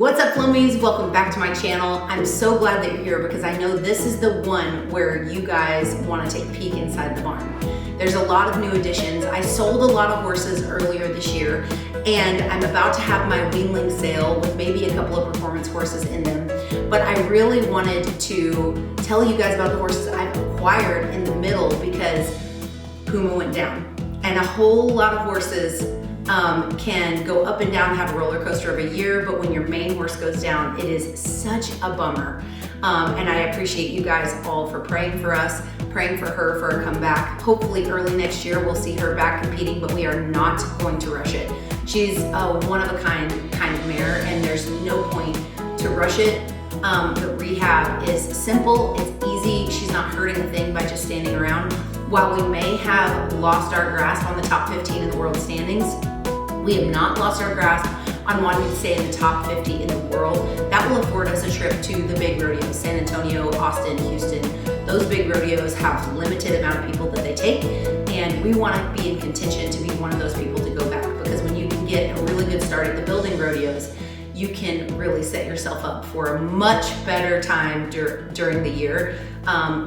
What's up, Flomies? Welcome back to my channel. I'm so glad that you're here because I know this is the one where you guys want to take a peek inside the barn. There's a lot of new additions. I sold a lot of horses earlier this year, and I'm about to have my weanling sale with maybe a couple of performance horses in them. But I really wanted to tell you guys about the horses I've acquired in the middle because Puma went down, and a whole lot of horses can go up and down, have a roller coaster of a year, but when your main horse goes down, it is such a bummer. And I appreciate you guys all for praying for us, praying for her for a comeback. Hopefully early next year we'll see her back competing, but we are not going to rush it. She's a one-of-a-kind of mare, and there's no point to rush it. The rehab is simple, it's easy, she's not hurting a thing by just standing around. While we may have lost our grasp on the top 15 in the world standings, we have not lost our grasp on wanting to stay in the top 50 in the world. That will afford us a trip to the big rodeos, San Antonio, Austin, Houston. Those big rodeos have limited amount of people that they take, and we want to be in contention to be one of those people to go back, because when you can get a really good start at the building rodeos, you can really set yourself up for a much better time during the year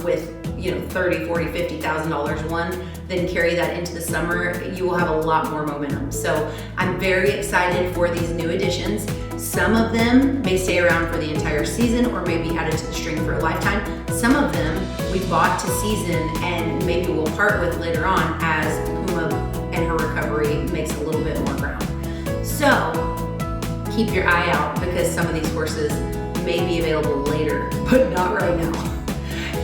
with $30,000, $40,000, $50,000 one, then carry that into the summer. You will have a lot more momentum. So I'm very excited for these new additions. Some of them may stay around for the entire season or may be added to the string for a lifetime. Some of them we bought to season and maybe we'll part with later on as Puma and her recovery makes a little bit more ground. So keep your eye out because some of these horses may be available later, but not right now.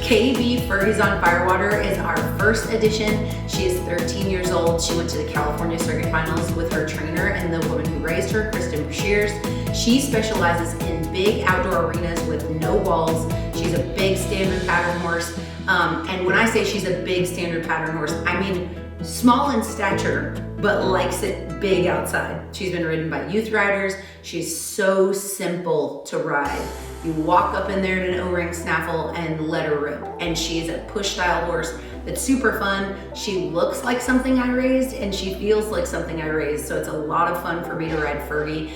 KB Fergie's on Firewater is our first addition. She is 13 years old. She went to the California Circuit Finals with her trainer and the woman who raised her, Kristen Brashears. She specializes in big outdoor arenas with no walls. She's a big standard pattern horse. And when I say she's a big standard pattern horse, I mean small in stature, but likes it big outside. She's been ridden by youth riders. She's so simple to ride. You walk up in there in an O-ring snaffle and let her rip. And she's a push style horse that's super fun. She looks like something I raised and she feels like something I raised. So it's a lot of fun for me to ride Fergie.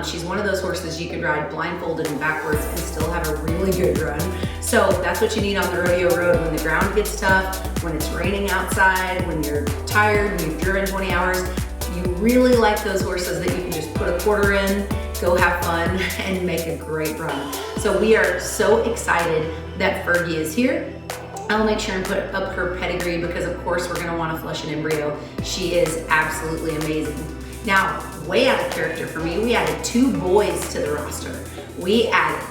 She's one of those horses you could ride blindfolded and backwards and still have a really good run. So that's what you need on the rodeo road when the ground gets tough, when it's raining outside, when you're tired, when you've driven 20 hours. You really like those horses that you can just put a quarter in, go have fun, and make a great run. So we are so excited that Fergie is here. I'll make sure and put up her pedigree because of course we're gonna wanna flush an embryo. She is absolutely amazing. Now, way out of character for me, we added two boys to the roster. We added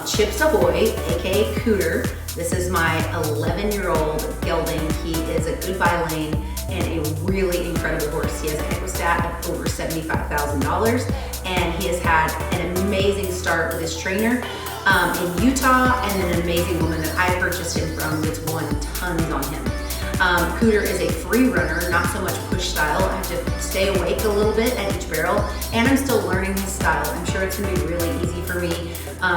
Chips Ahoy, aka Cooter. This is my 11-year-old gelding. He is a goodbye lane and a really incredible horse. He has an equistat of over $75,000, and he has had an amazing start with his trainer in Utah, and an amazing woman that I purchased him from that's won tons on him. Cooter is a free runner, not so much push style. I have to stay awake a little bit at each barrel, and I'm still learning his style. I'm sure it's gonna be really easy for me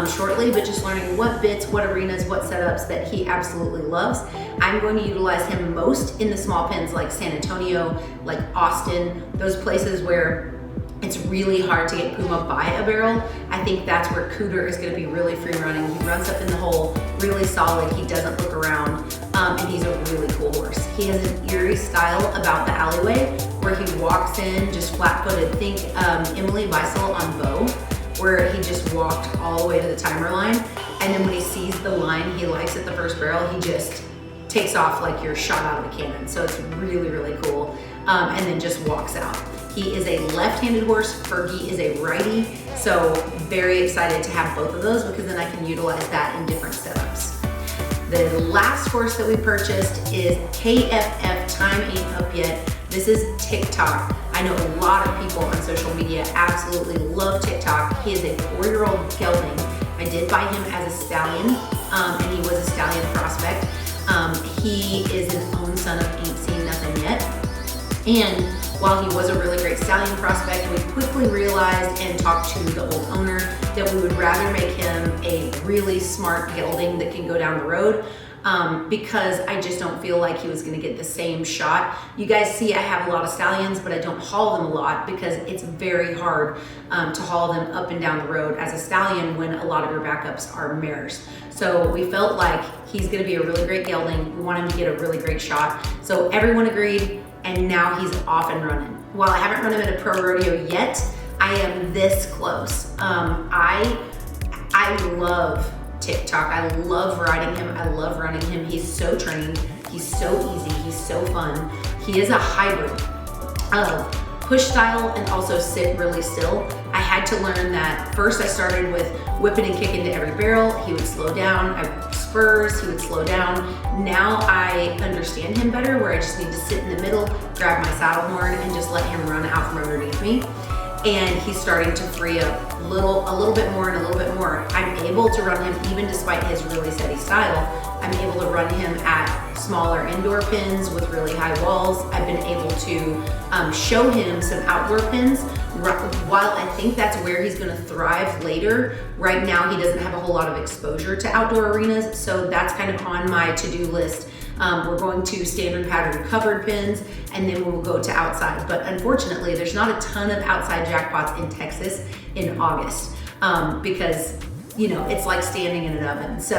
shortly, but just learning what bits, what arenas, what setups that he absolutely loves. I'm going to utilize him most in the small pens like San Antonio, like Austin, those places where it's really hard to get Puma by a barrel. I think that's where Cooter is gonna be really free running. He runs up in the hole, really solid. He doesn't look around, and he's a really cool horse. He has an eerie style about the alleyway where he walks in just flat-footed. Think Emily Weissel on Bow, where he just walked all the way to the timer line. And then when he sees the line he likes at the first barrel, he just takes off like you're shot out of a cannon. So it's really, really cool. And then just walks out. He is a left-handed horse. Fergie is a righty. So very excited to have both of those because then I can utilize that in different setups. The last horse that we purchased is KFF Time Ain't Up Yet. This is Tik Tok. I know a lot of people on social media absolutely love Tik Tok. He is a 4-year-old gelding. I did buy him as a stallion, and he was a stallion prospect. He is an own son of Ain't Seen Nothing Yet. And while he was a really great stallion prospect, we quickly realized and talked to the old owner that we would rather make him a really smart gelding that can go down the road. because I just don't feel like he was gonna get the same shot. You guys see I have a lot of stallions, but I don't haul them a lot because it's very hard to haul them up and down the road as a stallion when a lot of your backups are mares. So we felt like he's gonna be a really great gelding. We want him to get a really great shot. So everyone agreed, and now he's off and running. While I haven't run him at a pro rodeo yet, I am this close. I love Tik Tok. I love riding him. I love running him. He's so trained. He's so easy. He's so fun. He is a hybrid of push style and also sit really still. I had to learn that. First I started with whipping and kicking to every barrel. He would slow down. I spurs, he would slow down. Now I understand him better, where I just need to sit in the middle, grab my saddle horn, and just let him run out from underneath me. And he's starting to free up a little bit more and a little bit more. I'm able to run him, even despite his really steady style, I'm able to run him at smaller indoor pins with really high walls. I've been able to show him some outdoor pins. While I think that's where he's gonna thrive later, right now he doesn't have a whole lot of exposure to outdoor arenas, so that's kind of on my to-do list. We're going to standard pattern covered pins, and then we'll go to outside. But unfortunately, there's not a ton of outside jackpots in Texas in August because, you know, it's like standing in an oven. So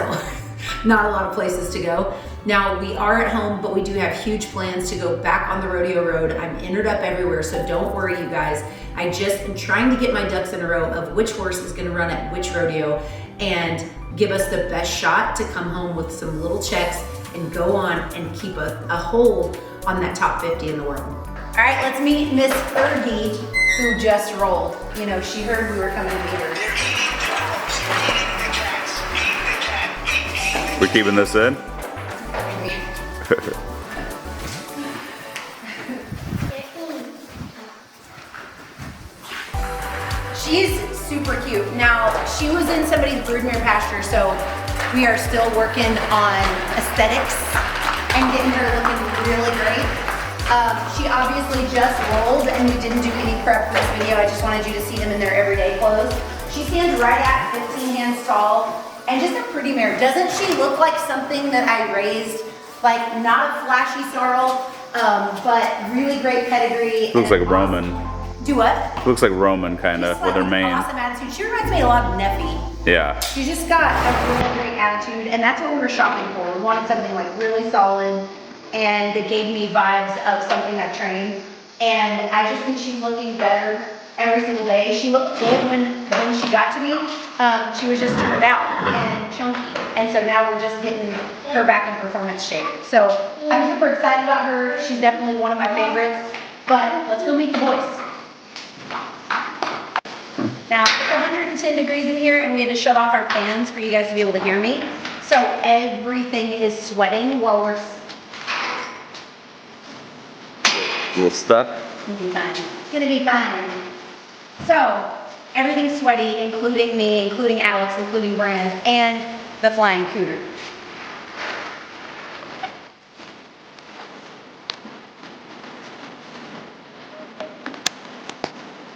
not a lot of places to go. Now we are at home, but we do have huge plans to go back on the rodeo road. I'm entered up everywhere, so don't worry, you guys. I just am trying to get my ducks in a row of which horse is gonna run at which rodeo and give us the best shot to come home with some little checks and go on and keep a hold on that top 50 in the world. All right, let's meet Miss Fergie, who just rolled. You know, she heard we were coming to meet her. We're keeping this in? She's super cute. Now, she was in somebody's broodmare pasture, so we are still working on aesthetics and getting her looking really great. She obviously just rolled, and we didn't do any prep for this video. I just wanted you to see them in their everyday clothes. She stands right at 15 hands tall, and just a pretty mare. Doesn't she look like something that I raised? Like, not a flashy sorrel, but really great pedigree. Looks like Roman. Do what? Looks like Roman, kind of, with her mane. Awesome attitude. She reminds me a lot of Neffy. Yeah. She just got a really great attitude, and that's what we were shopping for. We wanted something like really solid, and that gave me vibes of something I trained. And I just think she's looking better every single day. She looked good when she got to me. She was just turned out and chunky, and so now we're just getting her back in performance shape. So I'm super excited about her. She's definitely one of my favorites. But let's go meet the boys. Now, it's 110 degrees in here, and we had to shut off our fans for you guys to be able to hear me. So everything is sweating while we're... A little stuck. It's gonna be fine. It's gonna be fine. So, everything's sweaty, including me, including Alex, including Brand, and the flying Cooter.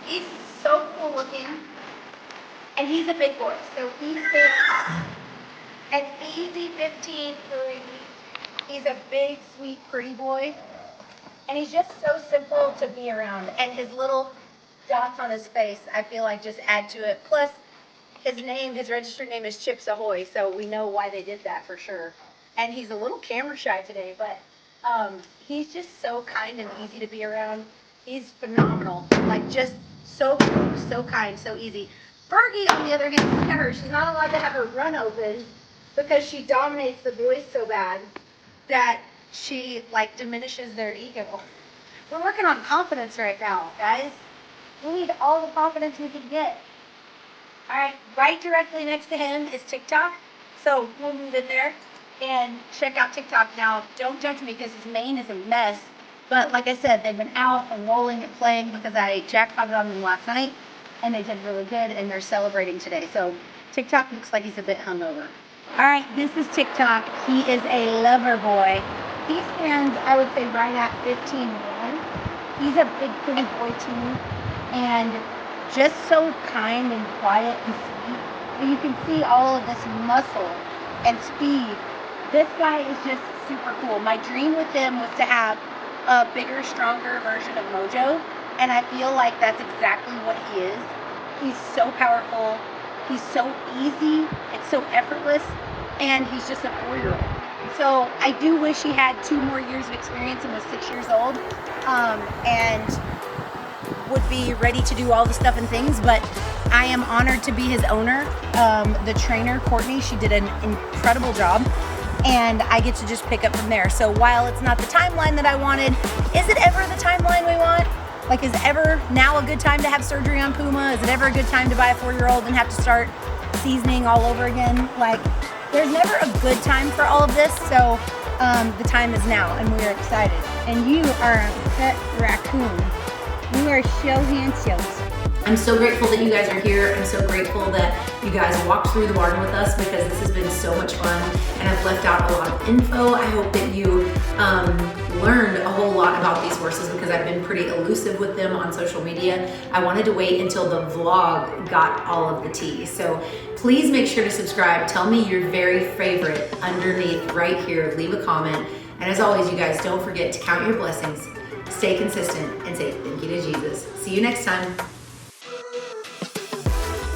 He's so cool looking, and he's a big boy, so he fits an easy 15 3. He's a big, sweet, pretty boy, and he's just so simple to be around, and his little dots on his face, I feel like, just add to it. Plus, his registered name is Chips Ahoy, so we know why they did that for sure. And he's a little camera shy today, but he's just so kind and easy to be around. He's phenomenal, like just so cool, so kind, so easy. Fergie, on the other hand, look at her. She's not allowed to have her run open because she dominates the boys so bad that she like diminishes their ego. We're working on confidence right now, guys. We need all the confidence we can get. All right, right directly next to him is Tik Tok. So we'll move in there and check out Tik Tok. Now, don't judge me because his mane is a mess. But like I said, they've been out and rolling and playing because I jackpotted on them last night, and they did really good, and they're celebrating today. So Tik Tok looks like he's a bit hungover. All right, this is Tik Tok. He is a lover boy. He stands, I would say, right at 15-1. He's a big, pretty boy too, and just so kind and quiet and sweet. And you can see all of this muscle and speed This guy is just super cool. My dream with him was to have a bigger, stronger version of Mojo, and I feel like that's exactly what he is. He's so powerful, he's so easy, it's so effortless, and he's just a 4-year-old. So I do wish he had 2 more years of experience and was 6 years old, and would be ready to do all the stuff and things, but I am honored to be his owner. The trainer, Courtney, she did an incredible job, and I get to just pick up from there. So while it's not the timeline that I wanted, is it ever the timeline we want? Like, is ever now a good time to have surgery on Puma? Is it ever a good time to buy a 4-year-old and have to start seasoning all over again? Like, there's never a good time for all of this, so the time is now, and we are excited. And you are a pet raccoon. You are so handsome. I'm so grateful that you guys are here. I'm so grateful that you guys walked through the barn with us, because this has been so much fun, and I've left out a lot of info. I hope that you learned a whole lot about these horses, because I've been pretty elusive with them on social media. I wanted to wait until the vlog got all of the tea. So please make sure to subscribe. Tell me your very favorite underneath right here. Leave a comment. And as always, you guys, don't forget to count your blessings, stay consistent, and say thank you to Jesus. See you next time.